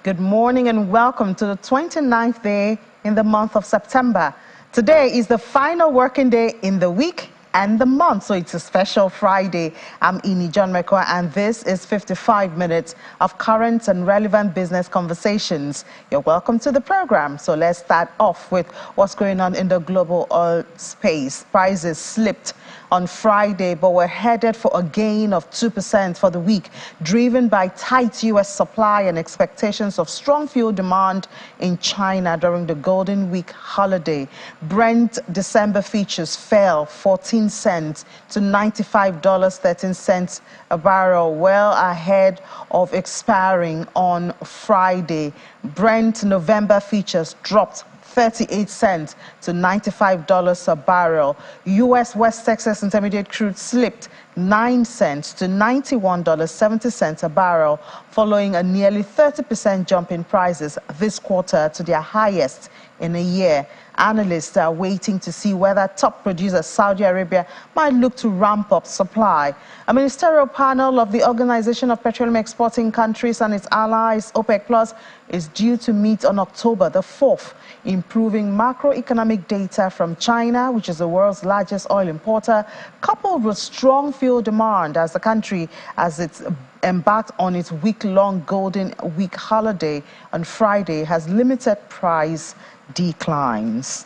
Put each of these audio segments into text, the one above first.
Good morning and welcome to the 29th day in the month of September. Today is the final working day in the week and the month, so it's a special Friday. I'm Ini John Mekwa, and this is 55 minutes of current and relevant business conversations. You're welcome to the program. So let's start off with what's going on in the global oil space. Prices slipped on Friday, but we're headed for a gain of 2% for the week, driven by tight U.S. supply and expectations of strong fuel demand in China during the Golden Week holiday. Brent December futures fell 14 cents to $95.13 a barrel, well ahead of expiring on Friday. Brent November futures dropped 38 cents to $95 a barrel. U.S. West Texas Intermediate crude slipped 9 cents to $91.70 a barrel, following a nearly 30% jump in prices this quarter to their highest in a year. Analysts are waiting to see whether top producer Saudi Arabia might look to ramp up supply. A ministerial panel of the Organization of Petroleum Exporting Countries and its allies, OPEC Plus, is due to meet on October the 4th, improving macroeconomic data from China, which is the world's largest oil importer, coupled with strong fuel demand as the country it's embarked on its week-long Golden Week holiday on Friday, has limited price declines.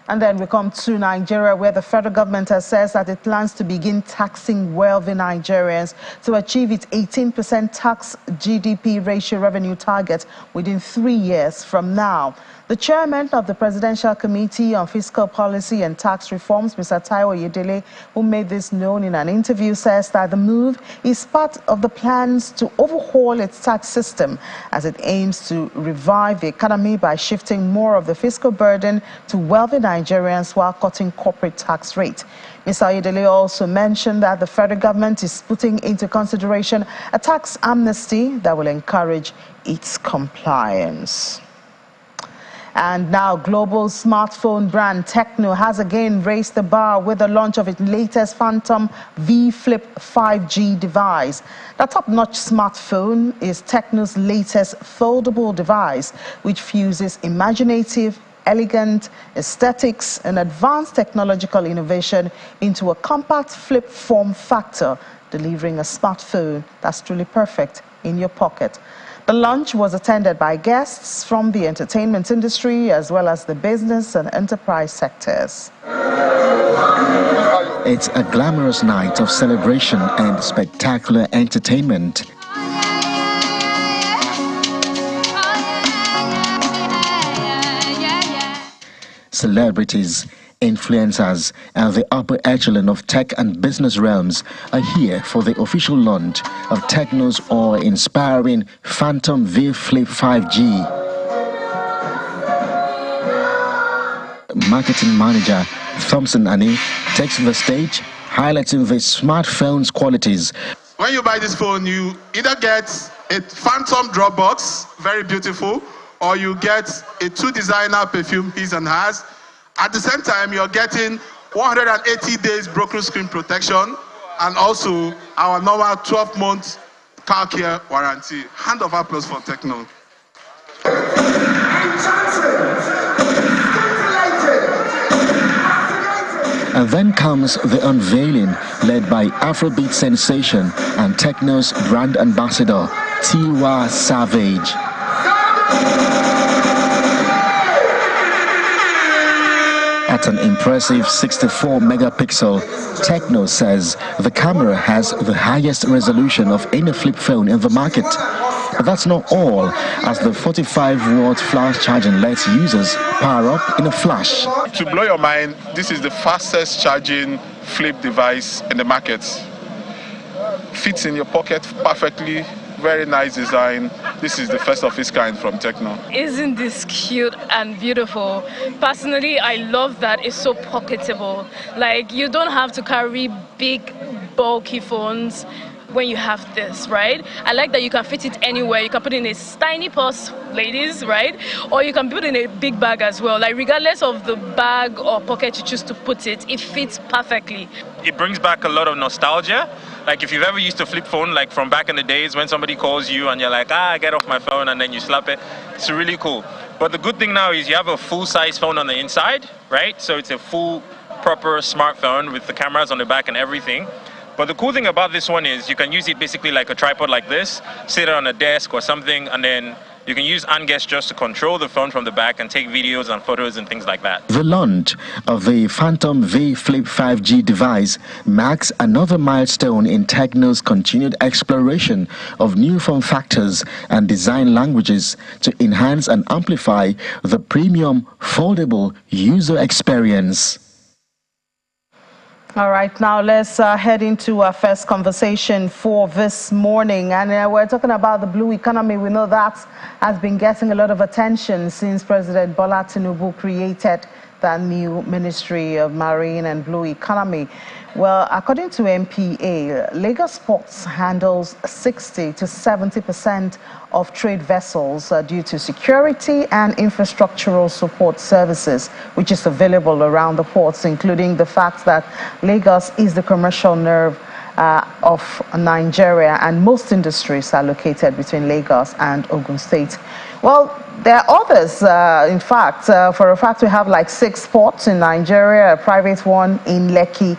And then we come to Nigeria, where the federal government has said that it plans to begin taxing wealthy Nigerians to achieve its 18% tax GDP ratio revenue target within 3 years from now. The chairman of the Presidential Committee on Fiscal Policy and Tax Reforms, Mr. Taiwo Yedele, who made this known in an interview, says that the move is part of the plans to overhaul its tax system as it aims to revive the economy by shifting more of the fiscal burden to wealthy Nigerians while cutting corporate tax rate. Mr. Yedele also mentioned that the federal government is putting into consideration a tax amnesty that will encourage its compliance. And now global smartphone brand Techno has again raised the bar with the launch of its latest Phantom V Flip 5G device. The top-notch smartphone is Techno's latest foldable device, which fuses imaginative, elegant aesthetics and advanced technological innovation into a compact flip form factor, delivering a smartphone that's truly perfect in your pocket. The launch was attended by guests from the entertainment industry as well as the business and enterprise sectors. It's a glamorous night of celebration and spectacular entertainment. Celebrities, influencers, and the upper echelon of tech and business realms are here for the official launch of Techno's awe-inspiring Phantom V Flip 5G. Marketing manager Thompson Annie takes the stage, highlighting the smartphone's qualities. When you buy this phone, you either get a Phantom drop box, very beautiful, or you get a 2 designer perfume he's and has. At the same time, you're getting 180 days broken screen protection and also our normal 12-month car care warranty. Hand of applause for Techno. And then comes the unveiling, led by Afrobeat sensation and Techno's brand ambassador, Tiwa Savage. At an impressive 64-megapixel, Techno says the camera has the highest resolution of any flip phone in the market. But that's not all, as the 45-watt flash charging lets users power up in a flash. To blow your mind, this is the fastest charging flip device in the market. Fits in your pocket perfectly. Very nice design. This is the first of its kind from Techno. Isn't this cute and beautiful? Personally, I love that it's so pocketable. Like, you don't have to carry big, bulky phones when you have this, right? I like that you can fit it anywhere. You can put it in a tiny purse, ladies, right? Or you can put it in a big bag as well. Like, regardless of the bag or pocket you choose to put it, it fits perfectly. It brings back a lot of nostalgia. Like if you've ever used a flip phone, like from back in the days when somebody calls you and you're like, get off my phone, and then you slap it, it's really cool. But the good thing now is you have a full-size phone on the inside, right? So it's a full, proper smartphone with the cameras on the back and everything. But the cool thing about this one is you can use it basically like a tripod like this, sit it on a desk or something, and then you can use hand gestures to control the phone from the back and take videos and photos and things like that. The launch of the Phantom V Flip 5G device marks another milestone in Techno's continued exploration of new form factors and design languages to enhance and amplify the premium foldable user experience. All right, now let's head into our first conversation for this morning. And we're talking about the blue economy. We know that has been getting a lot of attention since President Bola Tinubu created the new Ministry of Marine and Blue Economy. Well, according to MPA, Lagos Ports handles 60 to 70% of trade vessels due to security and infrastructural support services, which is available around the ports, including the fact that Lagos is the commercial nerve of Nigeria, and most industries are located between Lagos and Ogun State. Well, there are others. In fact, for a fact, we have like 6 ports in Nigeria, a private one in Lekki.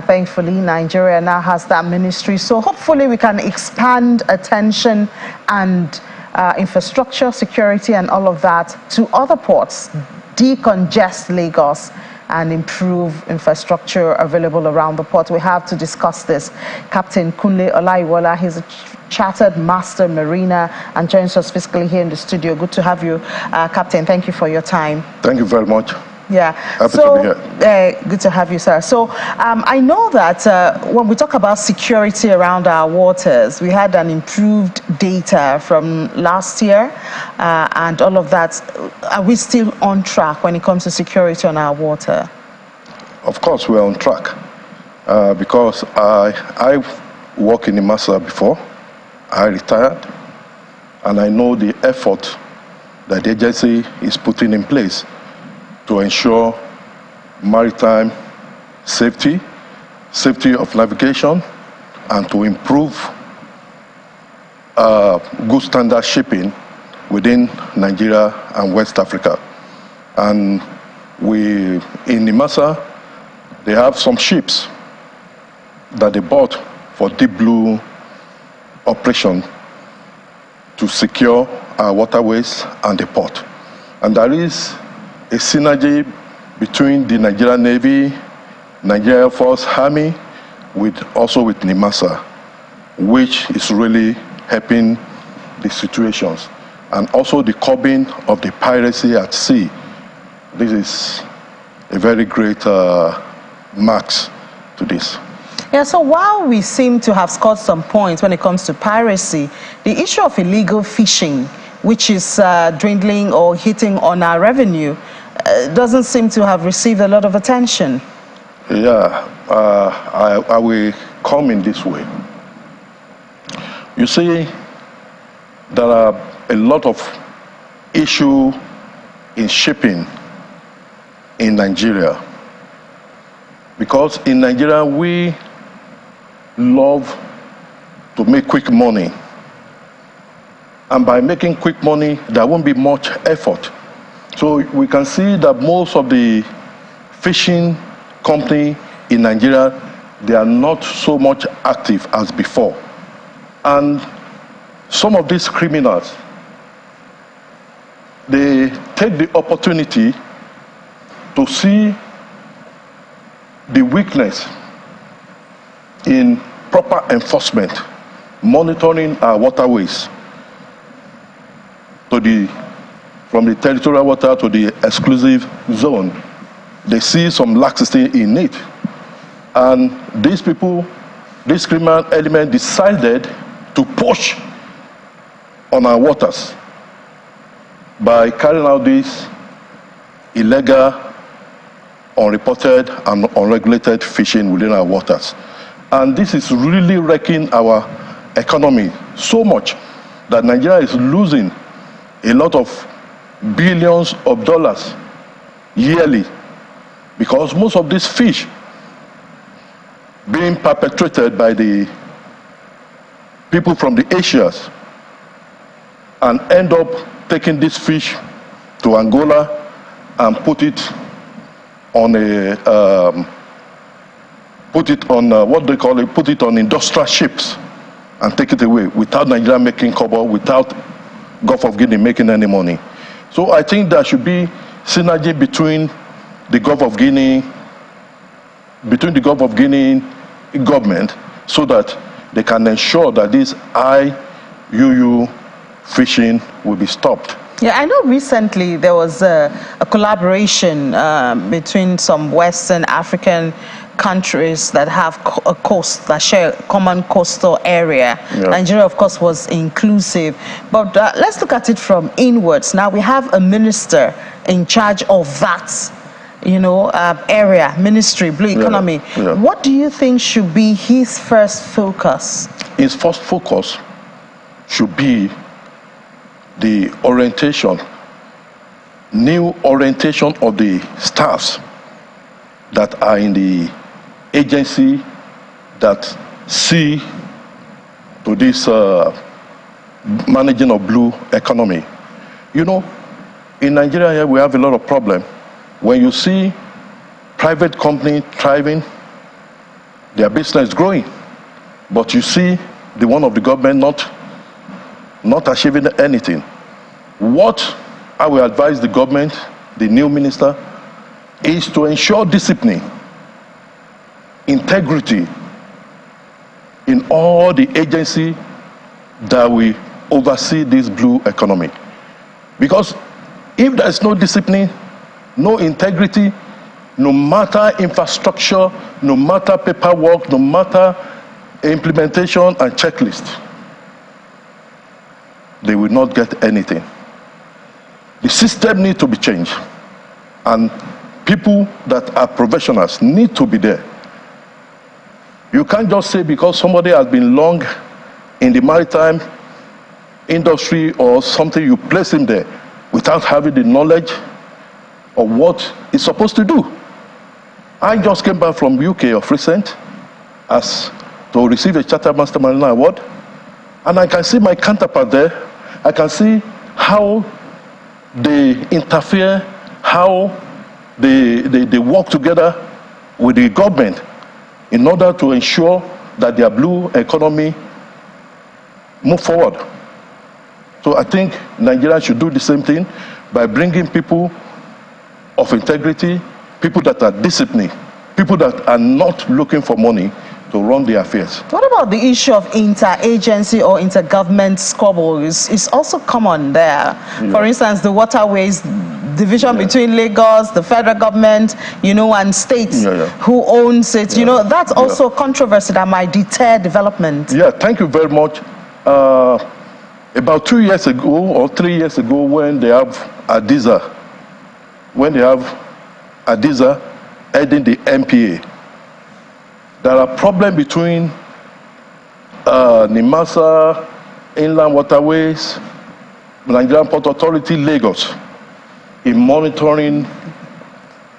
Thankfully, Nigeria now has that ministry. So hopefully we can expand attention and infrastructure, security, and all of that to other ports, decongest Lagos, and improve infrastructure available around the port. We have to discuss this. Captain Kunle Olaiwola, he's a chartered master mariner and joins us physically here in the studio. Good to have you, Captain. Thank you for your time. Thank you very much. Yeah. Happy to be here. Good to have you, sir. So I know that when we talk about security around our waters, we had an improved data from last year and all of that. Are we still on track when it comes to security on our water? Of course, we're on track because I worked in IMASA before. I retired, and I know the effort that the agency is putting in place to ensure maritime safety, safety of navigation, and to improve good standard shipping within Nigeria and West Africa. And in IMASA, they have some ships that they bought for deep blue operation to secure our waterways and the port. And there is a synergy between the Nigerian Navy, Nigerian Air Force, Army, also with NIMASA, which is really helping the situations. And also the curbing of the piracy at sea. This is a very great marks to this. Yeah, so while we seem to have scored some points when it comes to piracy, the issue of illegal fishing, which is dwindling or hitting on our revenue, doesn't seem to have received a lot of attention. Yeah, I will come in this way. You see, there are a lot of issues in shipping in Nigeria. Because in Nigeria, we love to make quick money. And by making quick money, there won't be much effort. So we can see that most of the fishing company in Nigeria, they are not so much active as before. And some of these criminals, they take the opportunity to see the weakness in proper enforcement, monitoring our waterways from the territorial water to the exclusive zone. They see some laxity in it. And these people, this criminal element decided to push on our waters by carrying out this illegal, unreported and unregulated fishing within our waters. And this is really wrecking our economy so much that Nigeria is losing a lot of billions of dollars yearly because most of these fish being perpetrated by the people from the Asias and end up taking this fish to Angola and put it on industrial ships and take it away without Nigeria making cover, without Gulf of Guinea making any money. So I think there should be synergy between the Gulf of Guinea government so that they can ensure that this IUU fishing will be stopped. Yeah, I know recently there was a collaboration between some Western African countries that have a coast, that share a common coastal area. Yeah. Nigeria, of course, was inclusive. But let's look at it from inwards. Now we have a minister in charge of that, area, ministry, blue economy. Yeah. What do you think should be his first focus? His first focus should be the orientation, new orientation of the staffs that are in the agency that see to this managing of blue economy. In Nigeria here we have a lot of problem. When you see private company thriving, their business growing, but you see the one of the government not achieving anything. What I will advise the government, the new minister, is to ensure discipline, integrity in all the agencies that will oversee this blue economy. Because if there is no discipline, no integrity, no matter infrastructure, no matter paperwork, no matter implementation and checklist, they will not get anything. The system needs to be changed, and people that are professionals need to be there. You can't just say because somebody has been long in the maritime industry or something, you place him there without having the knowledge of what he's supposed to do. I just came back from UK of recent to receive a Chartered Master Mariner Award, and I can see my counterpart there. I can see how they interfere, how they work together with the government in order to ensure that their blue economy move forward. So I think Nigeria should do the same thing by bringing people of integrity, people that are disciplined, people that are not looking for money to run their affairs. What about the issue of interagency or intergovernment squabbles? It's also common there. Yeah. For instance, the waterways division between Lagos, the federal government, and states who owns it. That's also controversy that might deter development. Yeah, thank you very much. About 2 years ago or 3 years ago, when they have Adiza heading the MPA, there are problems between NIMASA, Inland Waterways, Nigerian Port Authority, Lagos, in monitoring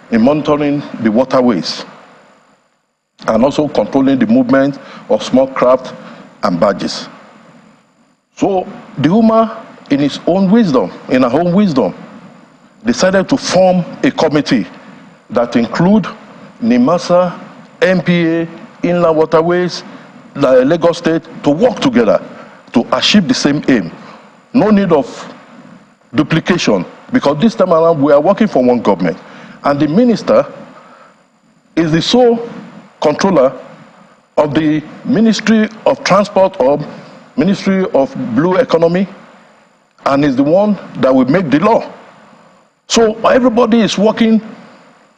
the waterways and also controlling the movement of small craft and barges. So the UMA, in her own wisdom, decided to form a committee that include NIMASA, MPA, Inland Waterways, Lagos State, to work together to achieve the same aim. No need of duplication, because this time around we are working for one government, and the minister is the sole controller of the Ministry of Transport or Ministry of Blue Economy, and is the one that will make the law. So everybody is working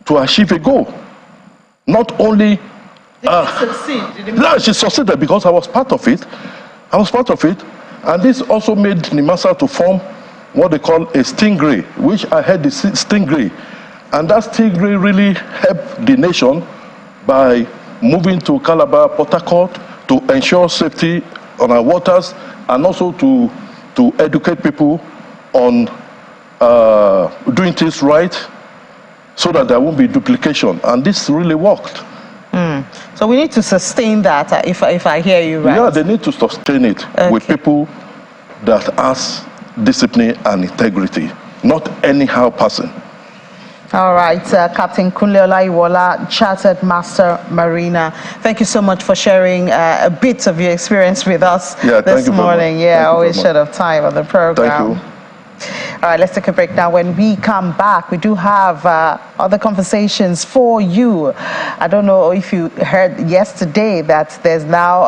to achieve a goal. Not only she succeeded because I was part of it. And this also made NIMASA to form what they call a stingray, which I had the stingray. And that stingray really helped the nation by moving to Calabar, Port Harcourt, to ensure safety on our waters, and also to educate people on doing things right, so that there won't be duplication. And this really worked. So we need to sustain that, if I hear you right. Yeah, they need to sustain it with people that has discipline and integrity, not anyhow person. All right, Captain Kunle Olaiwola, Chartered Master Mariner. Thank you so much for sharing a bit of your experience with us this morning. Yeah, always short of time on the program. Thank you. All right, let's take a break now. When we come back, we do have other conversations for you. I don't know if you heard yesterday that there's now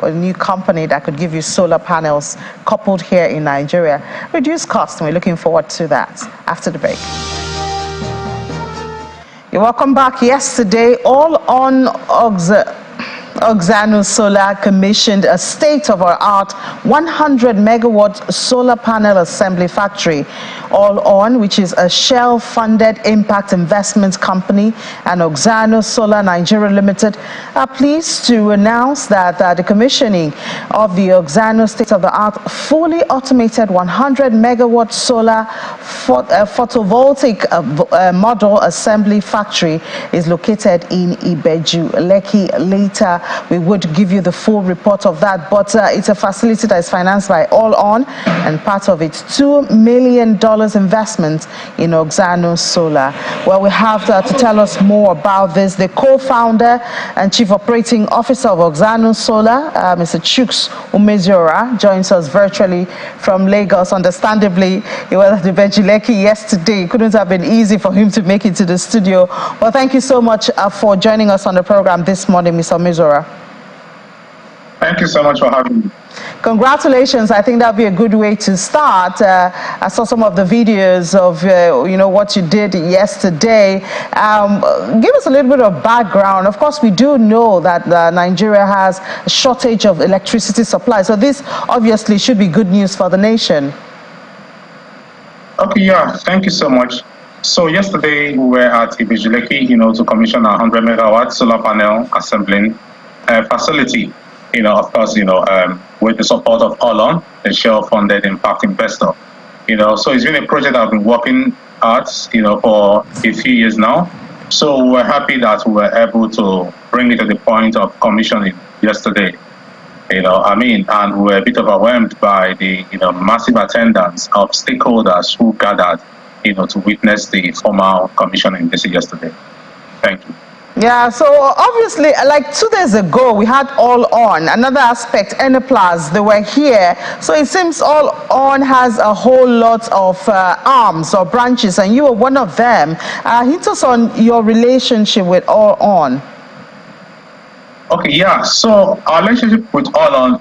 a new company that could give you solar panels coupled here in Nigeria. Reduced cost, and we're looking forward to that after the break. You're welcome back. Yesterday, all on Auxano Solar commissioned a state-of-the-art 100 megawatt solar panel assembly factory. All On, which is a Shell-funded impact investment company, and Auxano Solar Nigeria Limited, are pleased to announce that the commissioning of the Auxano state-of-the-art fully automated 100 megawatt solar photovoltaic model assembly factory is located in Ibeju, Lekki. Later, we would give you the full report of that, but it's a facility that is financed by All On, and part of its $2 million investment in Auxano Solar. Well, we have to tell us more about this. The co-founder and chief operating officer of Auxano Solar, Mr. Chuks Umeziora, joins us virtually from Lagos. Understandably, he was at the Lekki yesterday. It couldn't have been easy for him to make it to the studio. Well, thank you so much for joining us on the program this morning, Mr. Umeziora. Thank you so much for having me. Congratulations. I think that'd be a good way to start. I saw some of the videos of what you did yesterday. Give us a little bit of background. Of course, we do know that Nigeria has a shortage of electricity supply, so this obviously should be good news for the nation. Okay, yeah, thank you so much. So yesterday we were at Ibejuleki, to commission a 100 megawatt solar panel assembling facility. Of course, with the support of All On, the Shell-funded impact investor. So it's been a project I've been working at, for a few years now. So we're happy that we were able to bring it to the point of commissioning yesterday. And we were a bit overwhelmed by the, massive attendance of stakeholders who gathered, to witness the formal commissioning yesterday. Thank you. Yeah, so obviously, like 2 days ago, we had All On. Another aspect, Enterprise, they were here. So it seems All On has a whole lot of arms or branches, and you were one of them. Hint us on your relationship with All On. Okay, yeah. So our relationship with All On,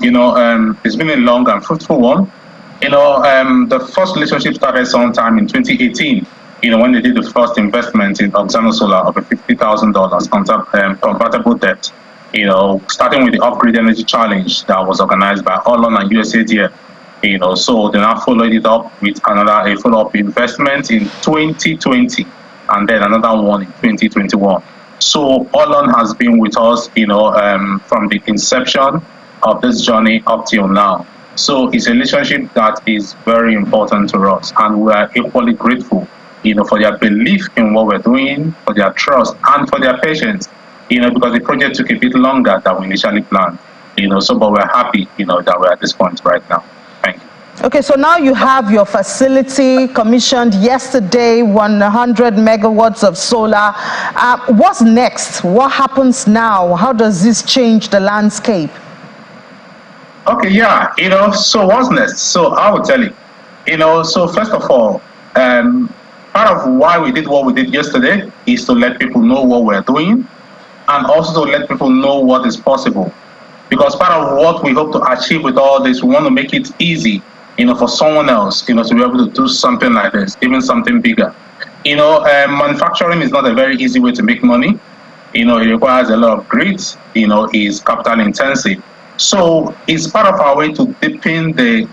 it's been a long and fruitful one. The first relationship started sometime in 2018. When they did the first investment in Auxano Solar of a $50,000 convertible debt, starting with the Upgrade Energy Challenge that was organized by All On and USAID. So they now followed it up with a follow-up investment in 2020, and then another one in 2021. So All On has been with us, from the inception of this journey up till now. So it's a relationship that is very important to us, and we are equally grateful for their belief in what we're doing, for their trust, and for their patience, because the project took a bit longer than we initially planned, but we're happy, that we're at this point right now. Thank you. Okay, so now you have your facility commissioned yesterday, 100 megawatts of solar. What's next? What happens now? How does this change the landscape? Okay, yeah, so what's next? So I will tell you, so first of all, part of why we did what we did yesterday is to let people know what we're doing, and also to let people know what is possible. Because part of what we hope to achieve with all this, we want to make it easy, for someone else, to be able to do something like this, even something bigger. Manufacturing is not a very easy way to make money. It requires a lot of grit, is capital intensive. So it's part of our way to deepen the,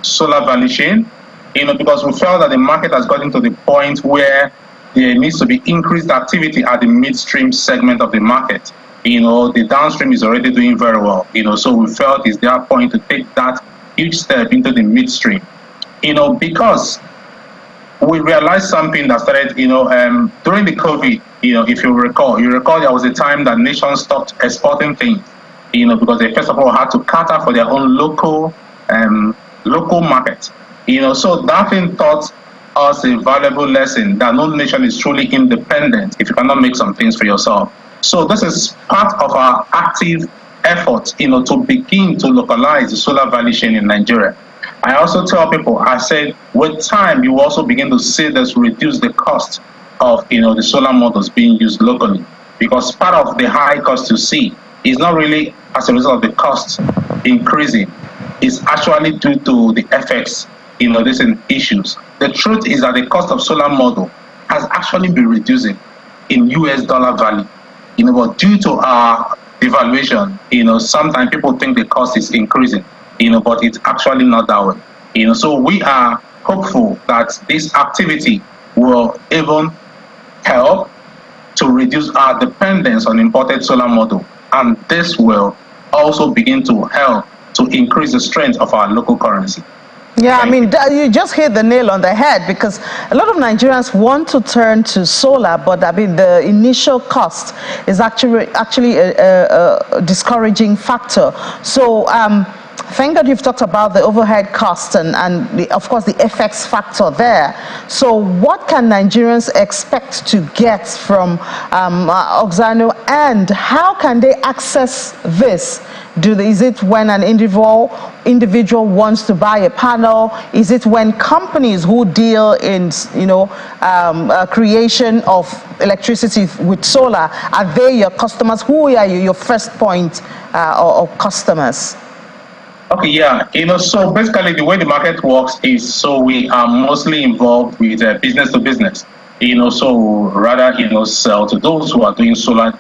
solar value chain, because we felt that the market has gotten to the point where there needs to be increased activity at the midstream segment of the market. The downstream is already doing very well, so we felt it's their point to take that huge step into the midstream, because we realized something that started, during the COVID, if you recall there was a time that nations stopped exporting things, because they first of all had to cater for their own local market. So that thing taught us a valuable lesson that no nation is truly independent if you cannot make some things for yourself. So this is part of our active effort, to begin to localize the solar value chain in Nigeria. I also tell people, I said, with time, you also begin to see this reduce the cost of, the solar models being used locally, because part of the high cost you see is not really as a result of the cost increasing. It's actually due to the effects, these issues. The truth is that the cost of solar model has actually been reducing in US dollar value, but due to our devaluation, sometimes people think the cost is increasing, but it's actually not that way. So we are hopeful that this activity will even help to reduce our dependence on imported solar model, and this will also begin to help to increase the strength of our local currency. Yeah, I mean, you just hit the nail on the head, because a lot of Nigerians want to turn to solar, but I mean, the initial cost is actually a discouraging factor. So, thank God you've talked about the overhead cost and of course, the FX factor there. So what can Nigerians expect to get from Auxano, and how can they access this? Is it when an individual wants to buy a panel? Is it when companies who deal in creation of electricity with solar, are they your customers? Who are your first point of customers? Okay, yeah, so basically the way the market works is, so we are mostly involved with business to business, so rather, sell to those who are doing solar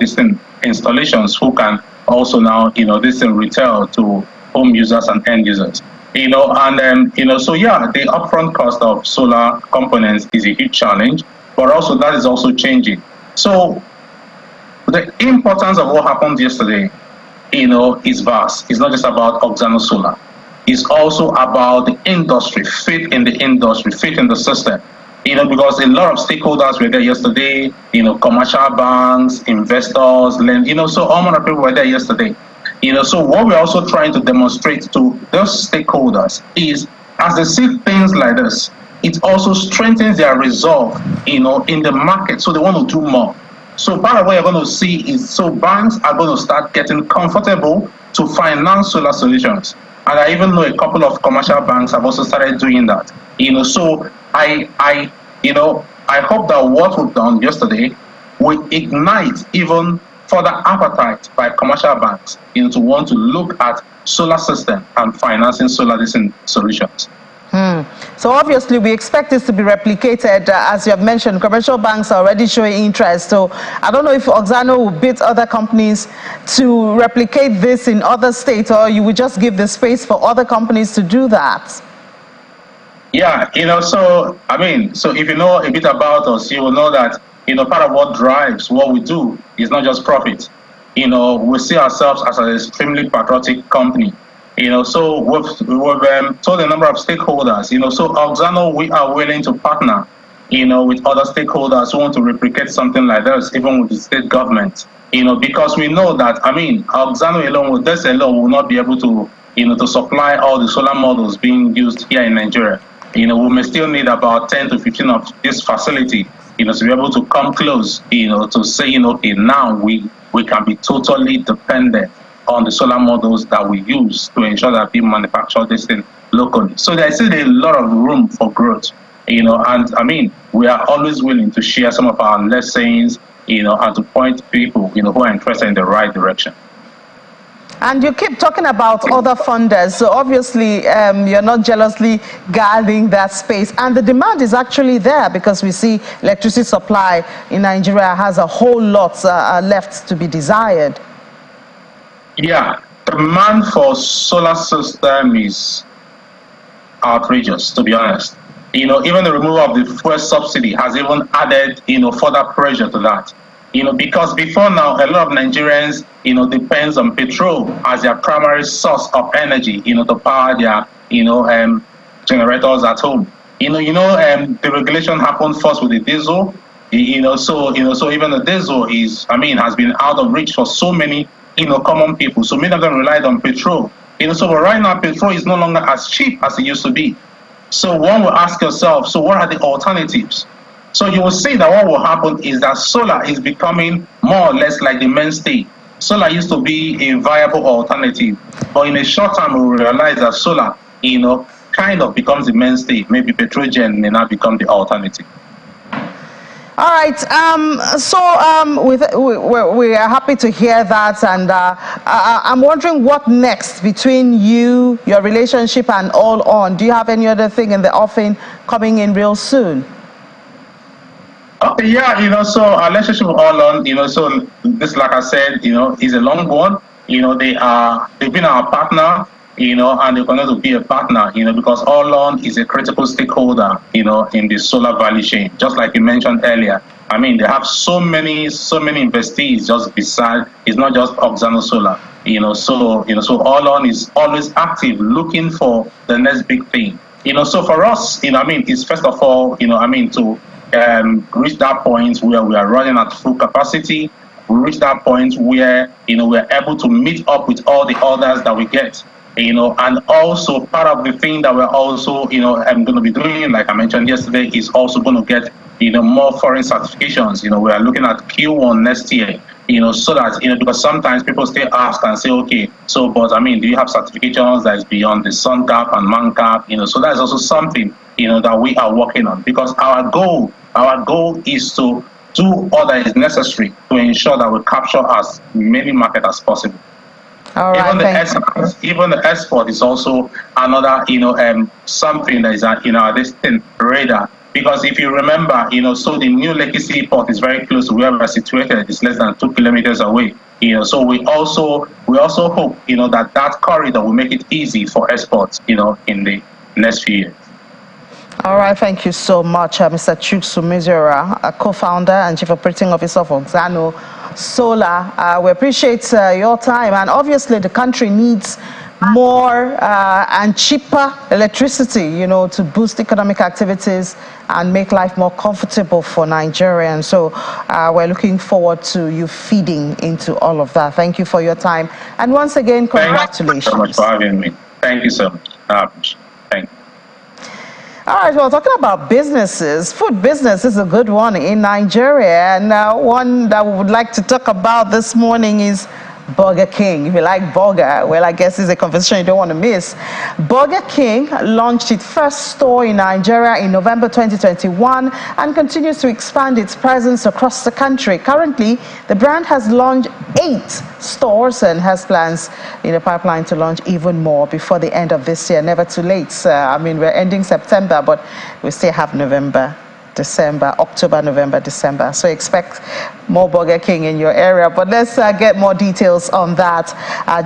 installations, who can also now, this in retail to home users and end users, so yeah, the upfront cost of solar components is a huge challenge, but also that is also changing. So the importance of what happened yesterday, is vast. It's not just about Auxano Solar. It's also about the industry, faith in the industry, faith in the system. Because a lot of stakeholders were there yesterday, commercial banks, investors, so all manner of people were there yesterday. So what we're also trying to demonstrate to those stakeholders is, as they see things like this, it also strengthens their resolve, in the market, so they want to do more. So part of what you're going to see is, so banks are going to start getting comfortable to finance solar solutions. And I even know a couple of commercial banks have also started doing that. So I hope that what we've done yesterday will ignite even further appetite by commercial banks, to want to look at solar system and financing solar solutions. So obviously we expect this to be replicated. As you have mentioned, commercial banks are already showing interest. So I don't know if Auxano will bid other companies to replicate this in other states, or you would just give the space for other companies to do that. Yeah, so I mean, so if you know a bit about us, you will know that, part of what drives what we do is not just profit. We see ourselves as an extremely patriotic company. So we've told a number of stakeholders, so Auxano, we are willing to partner, with other stakeholders who want to replicate something like this, even with the state government, because we know that, I mean, Auxano alone, with this alone, will not be able to, to supply all the solar models being used here in Nigeria. We may still need about 10 to 15 of this facility, to be able to come close, to say, okay, now we can be totally dependent on the solar models that we use to ensure that we manufacture this thing locally. So there's still a lot of room for growth, and I mean, we are always willing to share some of our lessons, and to point people, who are interested in the right direction. And you keep talking about other funders, so obviously you're not jealously guarding that space. And the demand is actually there, because we see electricity supply in Nigeria has a whole lot left to be desired. Yeah, demand for solar system is outrageous, to be honest. Even the removal of the fuel subsidy has even added, further pressure to that. Because before now, a lot of Nigerians, depends on petrol as their primary source of energy, to power their, generators at home. The regulation happened first with the diesel. So even the diesel has been out of reach for so many, common people. So many of them relied on petrol. But right now petrol is no longer as cheap as it used to be. So one will ask yourself, so what are the alternatives? So you will see that what will happen is that solar is becoming more or less like the mainstay. Solar used to be a viable alternative, but in a short time we will realize that solar, kind of becomes the mainstay. Maybe petrogen may not become the alternative. All right. We are happy to hear that, and I'm wondering what next between you, your relationship, and All On. Do you have any other thing in the offing coming in real soon? Okay, yeah, so our relationship with All On, so this, like I said, is a long one. They've been our partner, and they're going to be a partner, because All On is a critical stakeholder, in the solar value chain. Just like you mentioned earlier, they have so many investees just beside. It's not just Auxano Solar, so All On is always active, looking for the next big thing. So for us, it's first of all, to reach that point where we are running at full capacity. We reach that point where we're able to meet up with all the orders that we get. And also part of the thing that we're also going to be doing, like I mentioned yesterday, is also going to get more foreign certifications. We are looking at Q1 next year. So that because sometimes people still ask and say, okay, so but do you have certifications that is beyond the sun cap and man cap? So that is also something that we are working on, because our goal is to do all that is necessary to ensure that we capture as many markets as possible. All right, even the export is also another something that is our distant radar. Because if you remember, so the new Lekki Seaport is very close to where we are situated. It's less than 2 kilometers away. So we also hope that corridor will make it easy for exports in the next few years. All right, thank you so much, Mr. Chukwu Mizora, a co-founder and chief operating officer of Auxano Solar. We appreciate your time, and obviously the country needs more and cheaper electricity, to boost economic activities and make life more comfortable for Nigerians. So we're looking forward to you feeding into all of that. Thank you for your time, and once again, congratulations. Thank you so much for having me. Thank you so much. Thank you. All right, well, talking about businesses, food business is a good one in Nigeria, and one that we would like to talk about this morning is Burger King. If you like burger, well, I guess it's a conversation you don't want to miss. Burger King launched its first store in Nigeria in November 2021 and continues to expand its presence across the country. Currently, the brand has launched 8 stores and has plans in the pipeline to launch even more before the end of this year. Never too late. We're ending September, but we still have November, December, October, November, December. So expect more Burger King in your area. But let's get more details on that.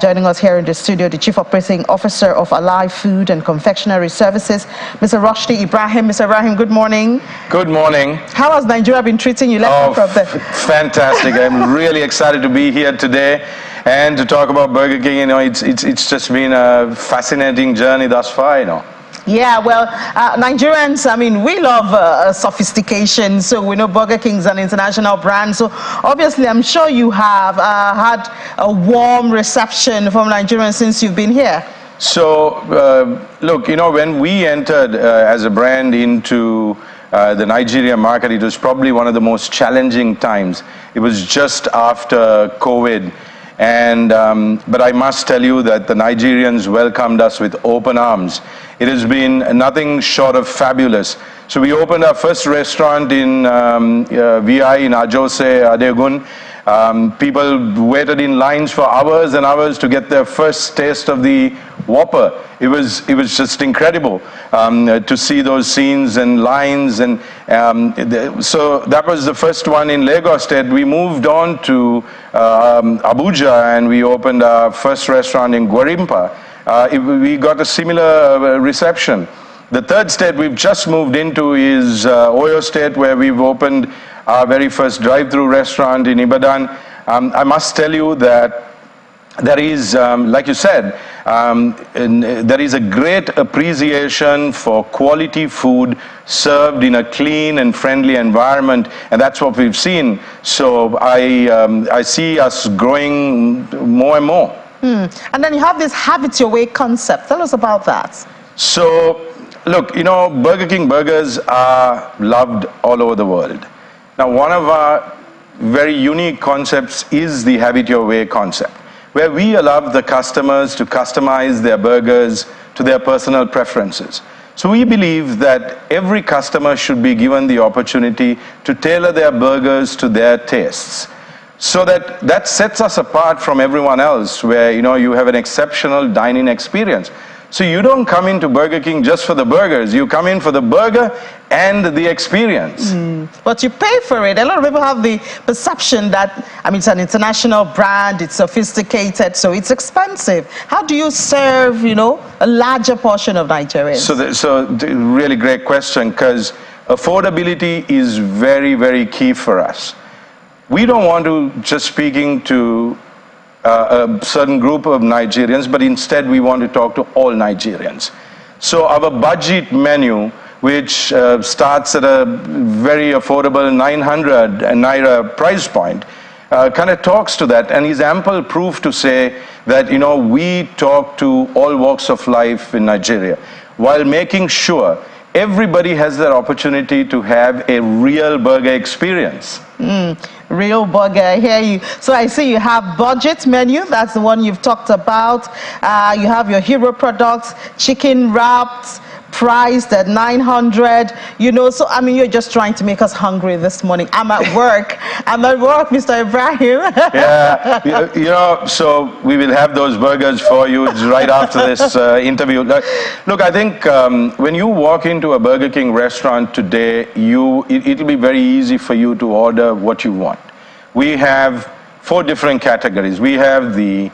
Joining us here in the studio, the Chief Operating Officer of Alive Food and Confectionery Services, Mr. Rushdie Ibrahim. Mr. Ibrahim, good morning. Good morning. How has Nigeria been treating you? Fantastic. I'm really excited to be here today and to talk about Burger King. It's just been a fascinating journey thus far, Yeah, well, Nigerians, we love sophistication, so we know Burger King is an international brand. So obviously, I'm sure you have had a warm reception from Nigerians since you've been here. So, look, when we entered as a brand into the Nigeria market, it was probably one of the most challenging times. It was just after COVID. But I must tell you that the Nigerians welcomed us with open arms. It has been nothing short of fabulous. So we opened our first restaurant in VI in Ajose, Adegun. People waited in lines for hours and hours to get their first taste of the Whopper. It was just incredible to see those scenes and lines. And so that was the first one in Lagos State. We moved on to Abuja, and we opened our first restaurant in Gwarimpa. We got a similar reception. The third state we've just moved into is Oyo State, where we've opened our very first drive-through restaurant in Ibadan. I must tell you that there is, like you said, And there is a great appreciation for quality food served in a clean and friendly environment, and that's what we've seen. So I see us growing more and more. And then you have this have it your way concept. Tell us about that. So, look, you know, Burger King burgers are loved all over the world. Now, one of our very unique concepts is the have it your way concept, where we allow the customers to customize their burgers to their personal preferences. So we believe that every customer should be given the opportunity to tailor their burgers to their tastes. So that sets us apart from everyone else, where, you know, you have an exceptional dining experience. So you don't come into Burger King just for the burgers. You come in for the burger and the experience. But you pay for it. A lot of people have the perception that, I mean, it's an international brand, it's sophisticated, so it's expensive. How do you serve, you know, a larger portion of Nigerians? So really great question, because affordability is very, very key for us. We don't want to just speaking to a certain group of Nigerians, but instead we want to talk to all Nigerians. So our budget menu, which starts at a very affordable 900 Naira price point, kind of talks to that, and is ample proof to say that, you know, we talk to all walks of life in Nigeria, while making sure everybody has that opportunity to have a real burger experience. Real burger, I hear you. So I see you have budget menu, that's the one you've talked about. You have your hero products, chicken wraps, priced at 900, you know, so I mean, you're just trying to make us hungry this morning. I'm at work, Mr. Ibrahim. Yeah, you know, so we will have those burgers for you right after this interview. Look, I think when you walk into a Burger King restaurant today, it'll be very easy for you to order what you want. We have 4 different categories. We have the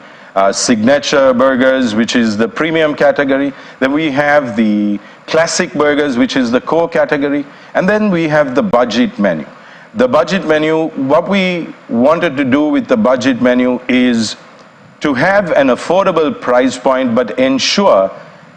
signature burgers, which is the premium category. Then we have the classic burgers, which is the core category. And then we have the budget menu. The budget menu, what we wanted to do with the budget menu is to have an affordable price point, but ensure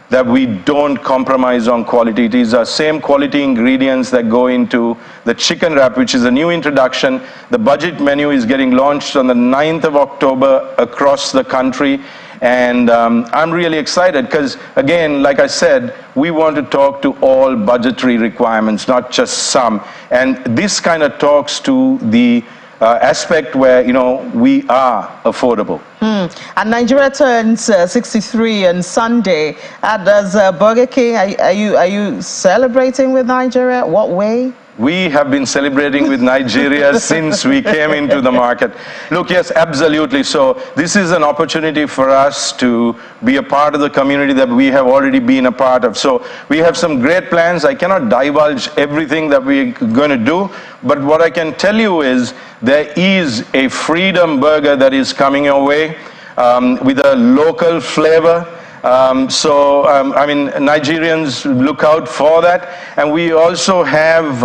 that we don't compromise on quality. It is our same quality ingredients that go into the chicken wrap, which is a new introduction. The budget menu is getting launched on the 9th of October across the country. And I'm really excited because, again, like I said, we want to talk to all budgetary requirements, not just some. And this kind of talks to the aspect where, you know, we are affordable. And Nigeria turns 63 on Sunday. Does Burger King, are you celebrating with Nigeria? What way? We have been celebrating with Nigeria since we came into the market. Look, yes, absolutely. So this is an opportunity for us to be a part of the community that we have already been a part of. So we have some great plans. I cannot divulge everything that we're going to do, but what I can tell you is there is a freedom burger that is coming your way with a local flavor. I mean, Nigerians look out for that. And we also have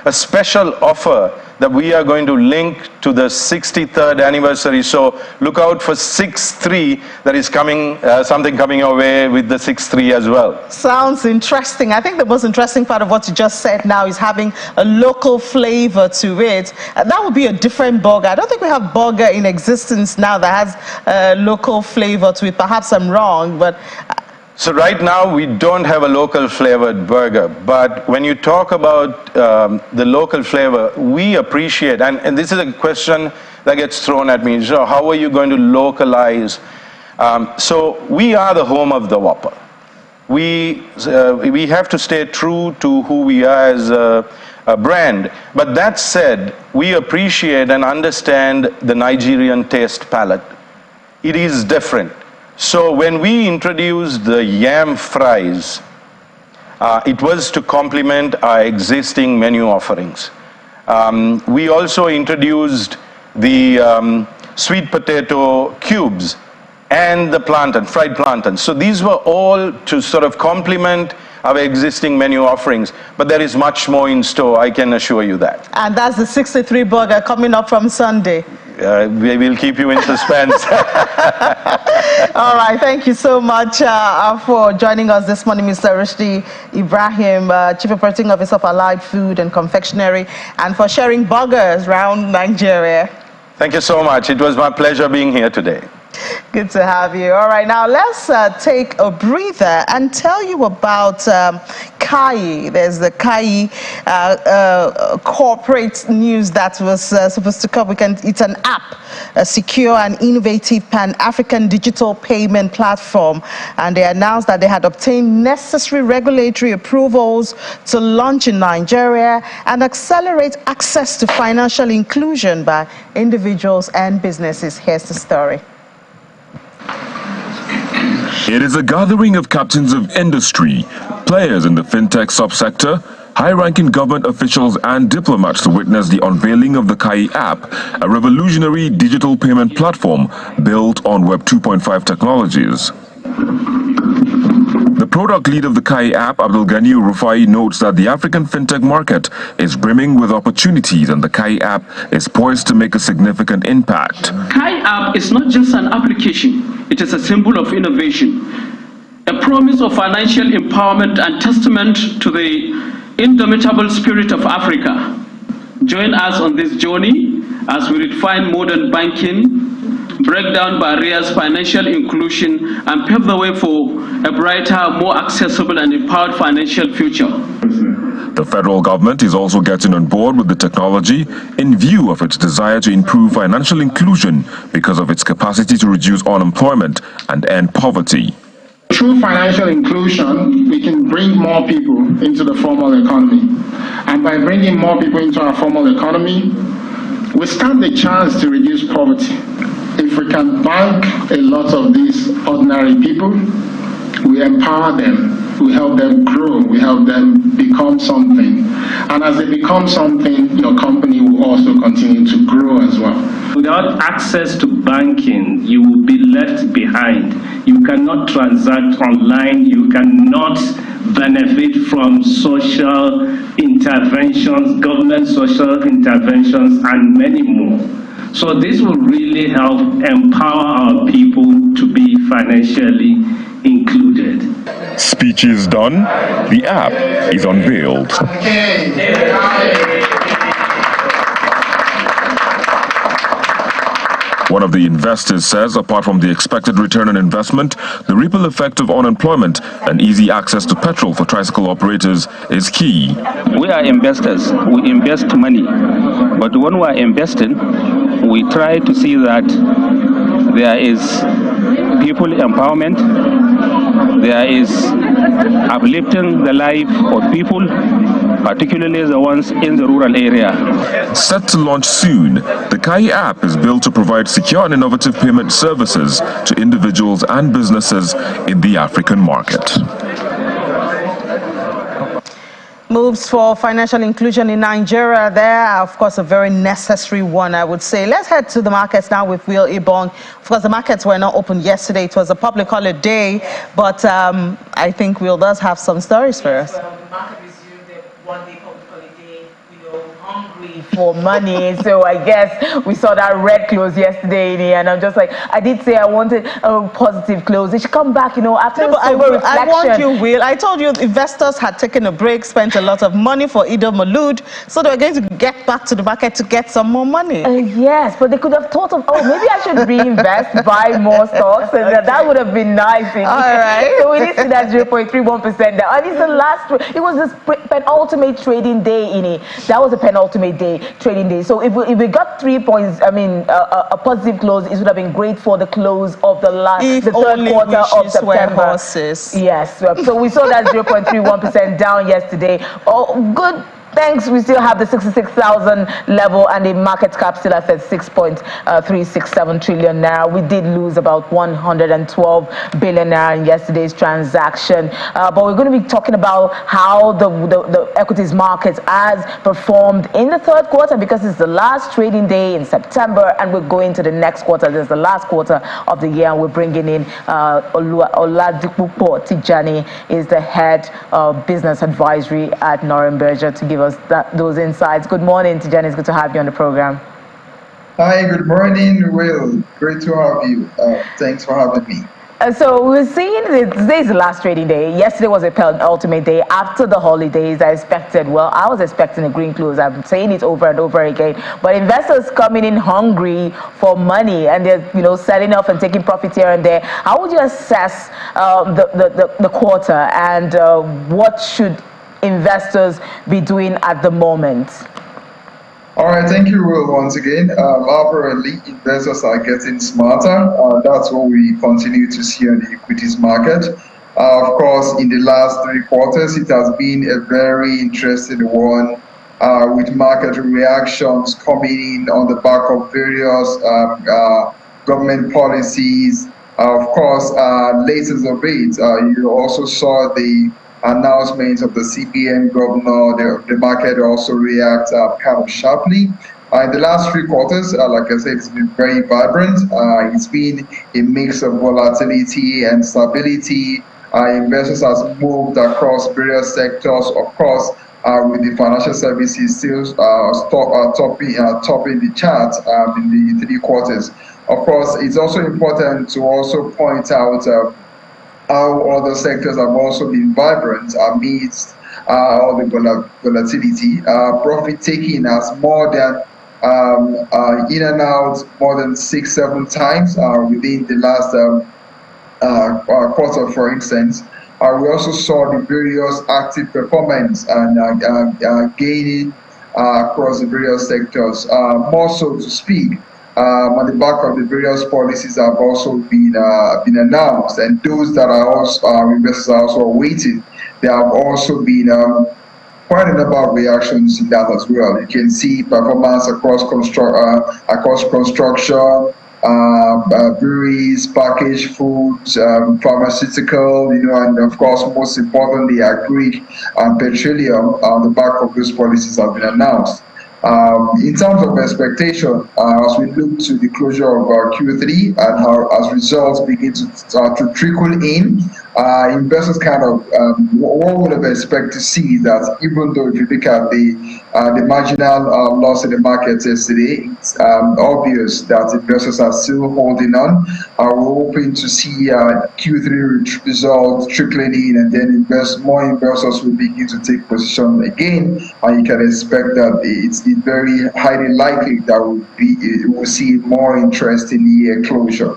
a special offer that we are going to link to the 63rd anniversary. So look out for 6-3 that is coming, something coming your way with the 6-3 as well. Sounds interesting. I think the most interesting part of what you just said now is having a local flavor to it. That would be a different burger. I don't think we have burger in existence now that has a local flavor to it. Perhaps I'm wrong, but... So right now, we don't have a local flavored burger, but when you talk about the local flavor, we appreciate, and this is a question that gets thrown at me, so how are you going to localize? So we are the home of the Whopper. We have to stay true to who we are as a brand, but that said, we appreciate and understand the Nigerian taste palette. It is different. So when we introduced the yam fries, it was to complement our existing menu offerings. We also introduced the sweet potato cubes and the plantain, fried plantain. So these were all to sort of complement our existing menu offerings, but there is much more in store, I can assure you that. And that's the 63 burger coming up from Sunday. we will keep you in suspense. All right, thank you so much for joining us this morning, Mr. Rushdie Ibrahim, Chief Operating Officer of Allied Food and Confectionery, and for sharing burgers around Nigeria. Thank you so much. It was my pleasure being here today. Good to have you. All right, now let's take a breather and tell you about Kayi. There's the Kayi corporate news that was supposed to come. It's an app, a secure and innovative Pan-African digital payment platform. And they announced that they had obtained necessary regulatory approvals to launch in Nigeria and accelerate access to financial inclusion by individuals and businesses. Here's the story. It is a gathering of captains of industry, players in the fintech subsector, high-ranking government officials and diplomats to witness the unveiling of the Kayi app, a revolutionary digital payment platform built on Web 2.5 technologies. The product lead of the Kayi app, Abdulgani Rufai, notes that the African fintech market is brimming with opportunities and the Kayi app is poised to make a significant impact. Kayi app is not just an application, it is a symbol of innovation, a promise of financial empowerment and testament to the indomitable spirit of Africa. Join us on this journey as we redefine modern banking, break down barriers, financial inclusion, and pave the way for a brighter, more accessible and empowered financial future. The federal government is also getting on board with the technology in view of its desire to improve financial inclusion because of its capacity to reduce unemployment and end poverty. Through financial inclusion, we can bring more people into the formal economy. And by bringing more people into our formal economy, we stand a chance to reduce poverty. If we can bank a lot of these ordinary people, we empower them, we help them grow, we help them become something. And as they become something, your company will also continue to grow as well. Without access to banking, you will be left behind. You cannot transact online, you cannot benefit from social interventions, government social interventions, and many more. So this will really help empower our people to be financially included. Speech is done, the app is unveiled. One of the investors says, apart from the expected return on investment, the ripple effect of unemployment and easy access to petrol for tricycle operators is key. We are investors. We invest money. But when we are investing, we try to see that there is people empowerment, there is uplifting the life of people, particularly the ones in the rural area. Set to launch soon, the Kayi app is built to provide secure and innovative payment services to individuals and businesses in the African market. Moves for financial inclusion in Nigeria, there are, of course, a very necessary one, I would say. Let's head to the markets now with Will Ibong. Of course, the markets were not open yesterday. It was a public holiday, but I think Will does have some stories for us. The market resumed a one-day public holiday, hungry for money. So I guess we saw that red close yesterday, and I'm just like, I did say I wanted a positive close. It should come back, after I want you, Will. I told you investors had taken a break, spent a lot of money for Eid al-Maulud, so they were going to get back to the market to get some more money. Yes, but they could have thought of, maybe I should reinvest, buy more stocks, and that would have been nice. All right. So we did see that 0.31% down. And it's the last, it was this penultimate trading day, that was a penultimate trading day. So if we got 3 points, a positive close, it would have been great for the close of the third quarter of September. Yes. So we saw that 0.31% down yesterday. Oh, good. Thanks, we still have the 66,000 level and the market cap still at 6.367 trillion naira. We did lose about 112 billion naira in yesterday's transaction. But we're going to be talking about how the equities market has performed in the third quarter, because it's the last trading day in September and we're going to the next quarter. This is the last quarter of the year, and we're bringing in Oladipupo Tijani, is the head of business advisory at Northern Berger, to give us those insights. Good morning, Tijani. It's good to have you on the program. Hi, good morning, Will. Great to have you. Thanks for having me. So we're seeing today is the last trading day. Yesterday was a penultimate day. After the holidays, I was expecting a green close. I'm saying it over and over again. But investors coming in hungry for money, and they're selling off and taking profit here and there. How would you assess the quarter, and what should investors be doing at the moment? All right, thank you, Will, once again. Apparently, investors are getting smarter. That's what we continue to see on the equities market. Of course, in the last 3 quarters, it has been a very interesting one, with market reactions coming in on the back of various government policies. Of course, latest of it, you also saw the announcements of the CBN governor. The market also reacts kind of sharply. In the last 3 quarters, like I said, it's been very vibrant. It's been a mix of volatility and stability. Investors have moved across various sectors, of course, with the financial services still topping the chart in the 3 quarters. Of course, it's also important to also point out how other sectors have also been vibrant amidst all the volatility. Profit taking has more than in and out more than 6-7 times within the last quarter, for instance. We also saw the various active performance and gaining across the various sectors, more so to speak. On the back of the various policies that have also been announced, and those that are also investors are also awaiting, there have also been quite a number of reactions in that as well. You can see performance across construction, breweries, packaged foods, pharmaceutical, and of course, most importantly, agri and petroleum. On the back of those policies have been announced. In terms of expectation, as we look to the closure of Q3 and how as results begin to trickle in, investors kind of what would have expected to see that even though if you look at the marginal loss in the market yesterday, it's obvious that investors are still holding on. We're hoping to see Q3 results trickling in, and then more investors will begin to take position again, and you can expect that it's very highly likely that we'll see more interest in the year closure.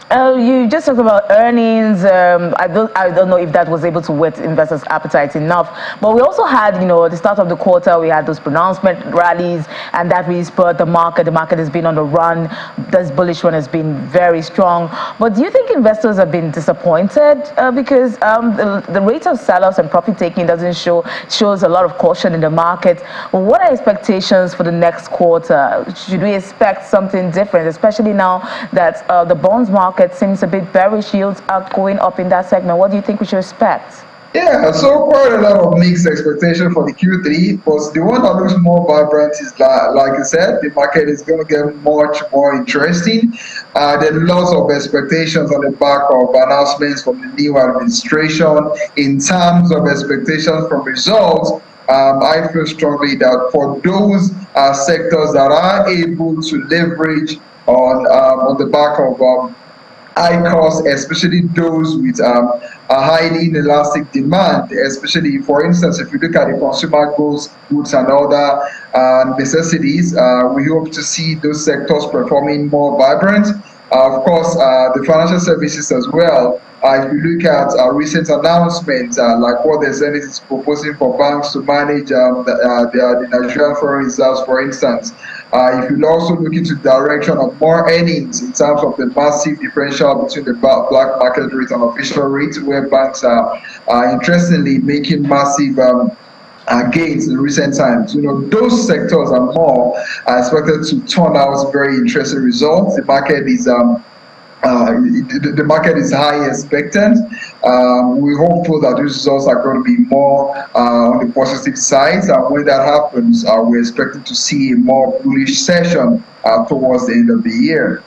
You just talked about earnings. I don't know if that was able to whet investors' appetite enough. But we also had, at the start of the quarter, we had those pronouncement rallies, and that really spurred the market. The market has been on the run. This bullish one has been very strong. But do you think investors have been disappointed because the rate of sell-offs and profit taking shows a lot of caution in the market? Well, what are expectations for the next quarter? Should we expect something different, especially now that the bonds market seems a bit bearish, yields are going up in that segment? What do you think we should expect? Yeah, so quite a lot of mixed expectation for the Q3, but the one that looks more vibrant is like I said, the market is going to get much more interesting. There are lots of expectations on the back of announcements from the new administration. In terms of expectations from results, I feel strongly that for those sectors that are able to leverage on the back of high cost, especially those with a highly inelastic demand, especially, for instance, if you look at the consumer goods and other necessities, we hope to see those sectors performing more vibrant. Of course, the financial services as well. If you look at recent announcements, like what the Senate is proposing for banks to manage the Nigerian foreign reserves, for instance, if you also look into the direction of more earnings in terms of the massive differential between the black market rate and official rate, where banks are interestingly making massive gains in recent times. Those sectors are more expected to turn out very interesting results. The market is the market is highly expectant. We're hopeful that these results are going to be more on the positive side, and when that happens, we're expecting to see a more bullish session towards the end of the year.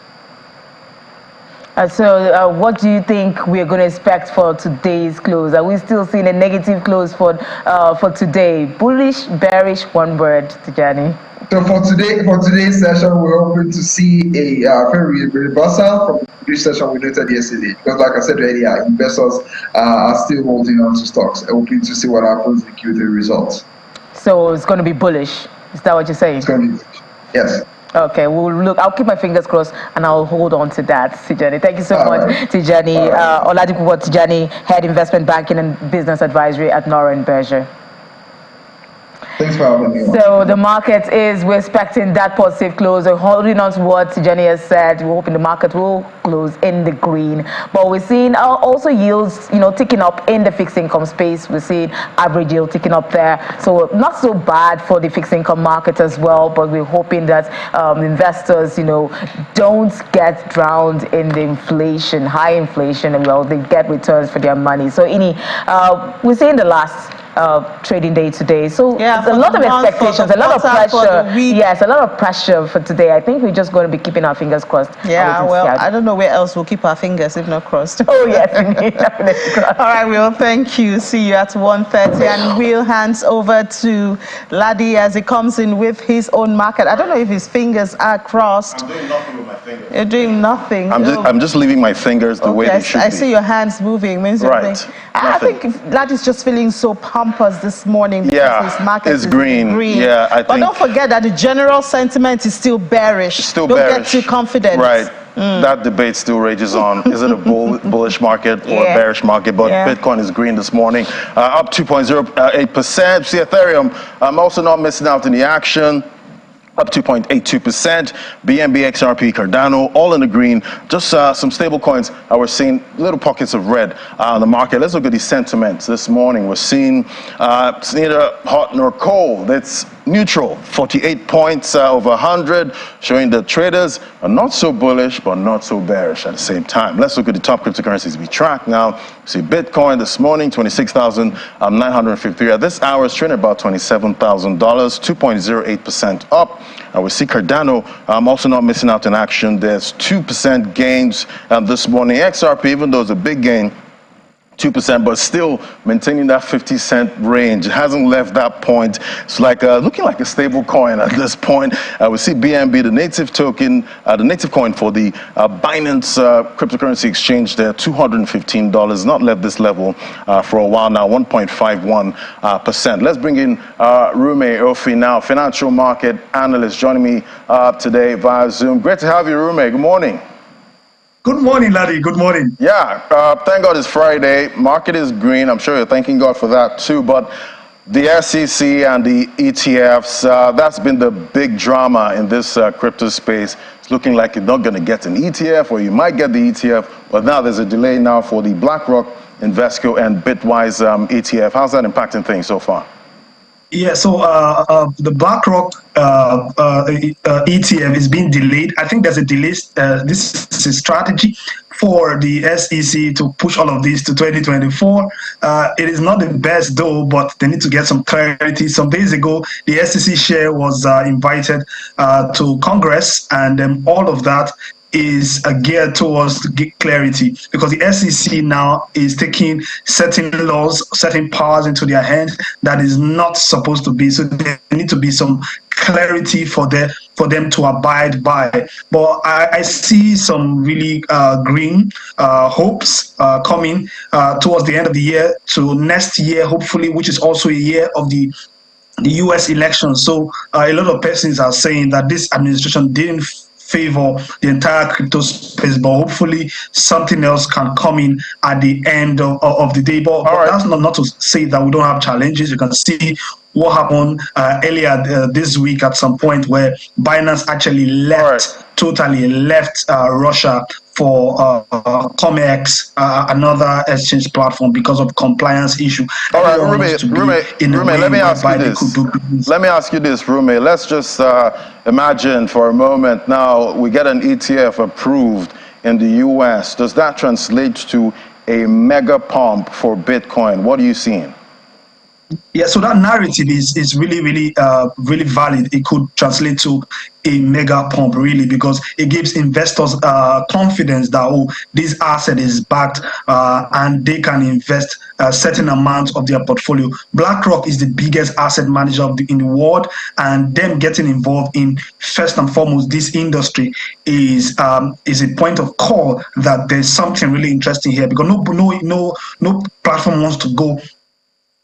So what do you think we're going to expect for today's close? Are we still seeing a negative close for today? Bullish, bearish, one word, Tijani? So for today's session, we're hoping to see a very reversal from the previous session we noted yesterday. Because like I said earlier, investors are still holding on to stocks, hoping to see what happens in Q3 results. So it's going to be bullish. Is that what you're saying? It's going to be bullish. Yes. Okay, well, look, I'll keep my fingers crossed and I'll hold on to that, Tijani. Thank you so much, Right. Tijani. Oladipupo Tijani, Head Investment Banking and Business Advisory at Nora & Berger. Thanks for having me. So the market we're expecting that positive close. We're holding on to what Tijani has said. We're hoping the market will close in the green. But we're seeing also yields, ticking up in the fixed income space. We're seeing average yield ticking up there. So not so bad for the fixed income market as well. But we're hoping that investors, don't get drowned in the inflation, high inflation, and they get returns for their money. So we're seeing the last trading day today. So yeah, a lot of expectations, a lot of pressure. Yes, a lot of pressure for today. I think we're just going to be keeping our fingers crossed. Yeah, well, I don't know where else we'll keep our fingers if not crossed. Oh, yes, indeed. All right, Will, thank you. See you at 1:30. And Will hands over to Ladi as he comes in with his own market. I don't know if his fingers are crossed. I'm doing nothing with my fingers. You're doing nothing. I'm just leaving my fingers the way they should be. I see your hands moving. Means right. I think Ladi's just feeling so pumpers this morning because his market is green. Yeah, I think. But don't forget that the general sentiment is still bearish. Don't get too confident. Right. That debate still rages on. Is it a bullish market or a bearish market? But Bitcoin is green this morning, up 2.08%. See Ethereum, I'm also not missing out in the action. Up 2.82%. BNB, XRP, Cardano, all in the green. Just some stable coins. We're seeing little pockets of red on the market. Let's look at the sentiments this morning. We're seeing it's neither hot nor cold. It's neutral, 48 points over 100, showing that traders are not so bullish, but not so bearish at the same time. Let's look at the top cryptocurrencies we track now. See Bitcoin this morning, 26,953. At this hour, it's trading about $27,000, 2.08% up. We see Cardano also not missing out in action. There's 2% gains this morning. XRP, even though it's a big gain, 2%, but still maintaining that 50-cent range. It hasn't left that point. It's like looking like a stable coin at this point. We see BNB, the native token, the native coin for the Binance cryptocurrency exchange there, $215. Not left this level for a while now, 1.51%. Let's bring in Rume Ofi now, financial market analyst, joining me today via Zoom. Great to have you, Rume. Good morning. Good morning, Ladi. Good morning. Yeah, thank God it's Friday. Market is green. I'm sure you're thanking God for that too. But the SEC and the ETFs, that's been the big drama in this crypto space. It's looking like you're not going to get an ETF, or you might get the ETF, but now there's a delay now for the BlackRock, Invesco, and Bitwise ETF. How's that impacting things so far? Yeah, so the BlackRock ETF is being delayed. I think there's a delay. This is a strategy for the SEC to push all of this to 2024. It is not the best though, but they need to get some clarity. Some days ago, the SEC chair was invited to Congress, and all of that is geared towards clarity, because the SEC now is taking certain laws, certain powers into their hands that is not supposed to be. So there need to be some clarity for them to abide by. But I see some really green hopes coming towards the end of the year to next year, hopefully, which is also a year of the U.S. election. So a lot of persons are saying that this administration didn't favor the entire crypto space, but hopefully something else can come in at the end of the day. But that's not to say that we don't have challenges. You can see what happened earlier this week at some point where Binance actually left, totally left Russia for COMEX, another exchange platform, because of compliance issue. All right, Rume, let me ask you this, Rume. Let's just imagine for a moment now we get an ETF approved in the US. Does that translate to a mega pump for Bitcoin? What are you seeing? Yeah, so that narrative is really, really, really valid. It could translate to a mega pump, really, because it gives investors confidence that, oh, this asset is backed and they can invest a certain amount of their portfolio. BlackRock is the biggest asset manager in the world, and them getting involved in, first and foremost, this industry is a point of call that there's something really interesting here, because no platform wants to go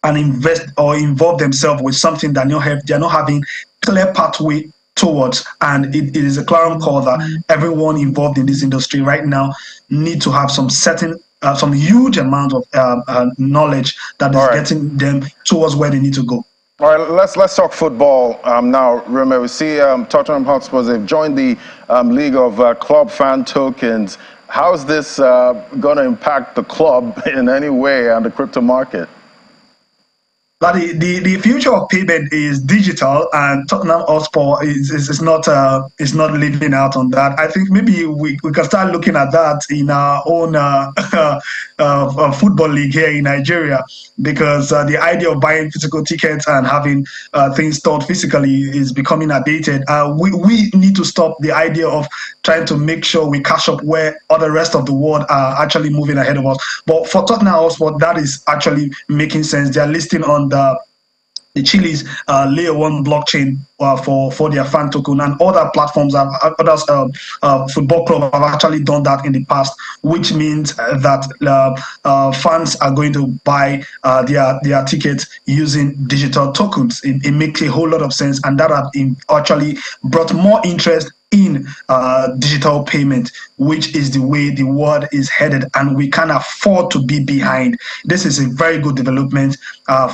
and invest or involve themselves with something that they're not having clear pathway towards. And it is a clarion call that everyone involved in this industry right now need to have some huge amount of knowledge that is getting them towards where they need to go. All right, let's talk football now. Remember, we see Tottenham Hotspurs, they've joined the League of Club Fan Tokens. How is this going to impact the club in any way and the crypto market? But the future of payment is digital, and Tottenham Hotspur is not living out on that. I think maybe we can start looking at that in our own football league here in Nigeria, because the idea of buying physical tickets and having things stored physically is becoming outdated. We need to stop the idea of trying to make sure we catch up where other rest of the world are actually moving ahead of us. But for Tottenham Hotspur, that is actually making sense. They're listing on the Chile's layer 1 blockchain for their fan token, and other platforms football clubs have actually done that in the past, which means that fans are going to buy their tickets using digital tokens. It makes a whole lot of sense, and that have actually brought more interest in digital payment, which is the way the world is headed, and we can't afford to be behind. This is a very good development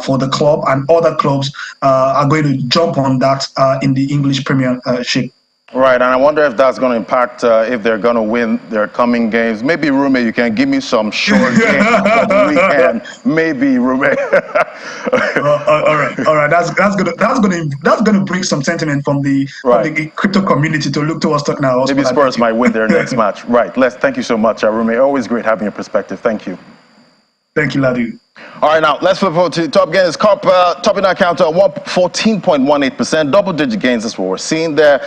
for the club, and other clubs are going to jump on that in the English Premiership. Right, and I wonder if that's going to impact if they're going to win their coming games. Maybe, Rume, you can give me some short games for the weekend. Maybe, Rume. All right. That's gonna bring some sentiment from the crypto community to look towards now. Maybe Spurs might win their next match. Right. Thank you so much, Rume. Always great having your perspective. Thank you. Thank you, Ladu. All right, now let's flip over to top gains. Topping that counter, 14.18%, double-digit gains. That's what we're seeing there.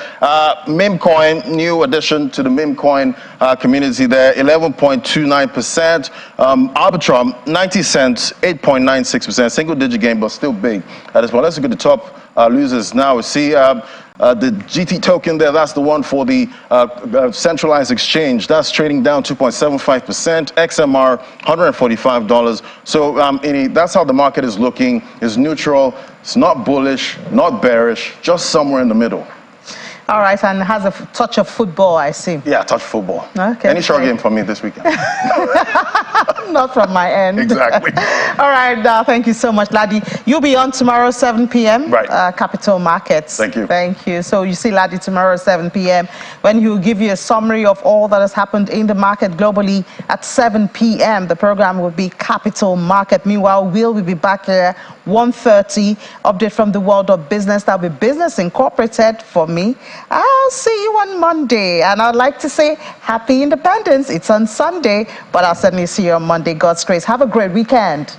Meme coin, new addition to the meme coin community there, 11.29%. Arbitrum, 90 cents, 8.96%. Single-digit gain, but still big at this point. Let's look at the top losers now. We see the GT token there, that's the one for the centralized exchange. That's trading down 2.75%. XMR, $145. So that's how the market is looking. It's neutral. It's not bullish, not bearish, just somewhere in the middle. All right, and has a touch of football, I see. Yeah, touch football. Okay. Any short game for me this weekend? Not from my end. Exactly. All right, thank you so much, Ladi. You'll be on tomorrow, 7 p.m. Right. Capital Markets. Thank you. Thank you. So you see Ladi tomorrow, 7 p.m., when he'll give you a summary of all that has happened in the market globally at 7 p.m. The program will be Capital Market. Meanwhile, we'll be back here 1:30. Update from the world of business. That'll be Business Incorporated for me. I'll see you on Monday. And I'd like to say Happy Independence. It's on Sunday, but I'll certainly see you on Monday. God's grace. Have a great weekend.